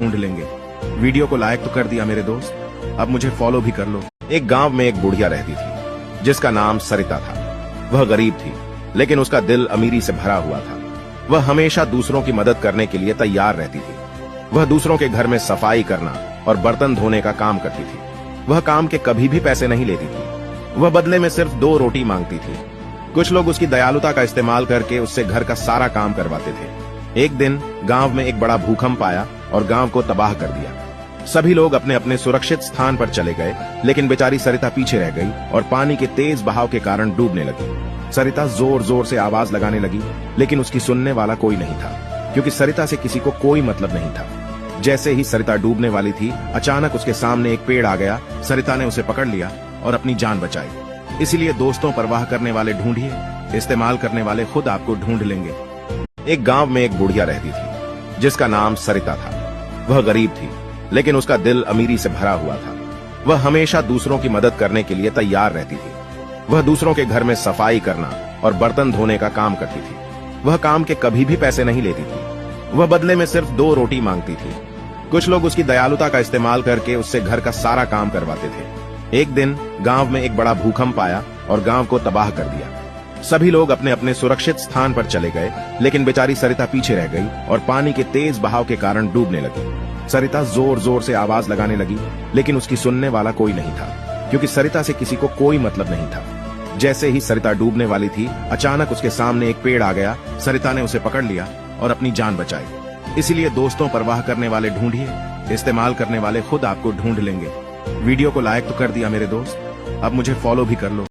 ढूंढ लेंगे। वीडियो को लाइक तो कर दिया मेरे दोस्त, अब मुझे फॉलो भी कर लो। एक गांव में एक बुढ़िया रहती थी जिसका नाम सरिता था। वह गरीब थी लेकिन उसका दिल अमीरी से भरा हुआ था। वह हमेशा दूसरों की मदद करने के लिए तैयार रहती थी। वह दूसरों के घर में सफाई करना और बर्तन धोने का काम करती थी। वह काम के कभी भी पैसे नहीं लेती थी। वह बदले में सिर्फ 2 रोटी मांगती थी। कुछ लोग उसकी दयालुता का इस्तेमाल करके उससे घर का सारा काम करवाते थे। एक दिन गांव में एक बड़ा भूकंप आया और गांव को तबाह कर दिया। सभी लोग अपने अपने सुरक्षित स्थान पर चले गए, लेकिन बेचारी सरिता पीछे रह गई और पानी के तेज बहाव के कारण डूबने लगी। सरिता जोर जोर से आवाज लगाने लगी, लेकिन उसकी सुनने वाला कोई नहीं था, क्योंकि सरिता से किसी को कोई मतलब नहीं था। जैसे ही सरिता डूबने वाली थी, अचानक उसके सामने एक पेड़ आ गया। सरिता ने उसे पकड़ लिया और अपनी जान बचाई। इसीलिए दोस्तों, परवाह करने वाले ढूंढिए, इस्तेमाल करने वाले खुद आपको ढूंढ लेंगे। एक गांव में एक बुढ़िया रहती थी जिसका नाम सरिता था। वह गरीब थी लेकिन उसका दिल अमीरी से भरा हुआ था। वह हमेशा दूसरों की मदद करने के लिए तैयार रहती थी। वह दूसरों के घर में सफाई करना और बर्तन धोने का काम करती थी। वह काम के कभी भी पैसे नहीं लेती थी। वह बदले में सिर्फ 2 रोटी मांगती थी। कुछ लोग उसकी दयालुता का इस्तेमाल करके उससे घर का सारा काम करवाते थे। एक दिन गांव में एक बड़ा भूकंप आया और गांव को तबाह कर दिया। सभी लोग अपने अपने सुरक्षित स्थान पर चले गए, लेकिन बेचारी सरिता पीछे रह गई और पानी के तेज बहाव के कारण डूबने लगी। सरिता जोर जोर से आवाज लगाने लगी, लेकिन उसकी सुनने वाला कोई नहीं था, क्योंकि सरिता से किसी को कोई मतलब नहीं था। जैसे ही सरिता डूबने वाली थी, अचानक उसके सामने एक पेड़ आ गया। सरिता ने उसे पकड़ लिया और अपनी जान बचाई। इसीलिए दोस्तों, परवाह करने वाले ढूंढिए, इस्तेमाल करने वाले खुद आपको ढूंढ लेंगे। वीडियो को लाइक तो कर दिया मेरे दोस्त, अब मुझे फॉलो भी कर लो।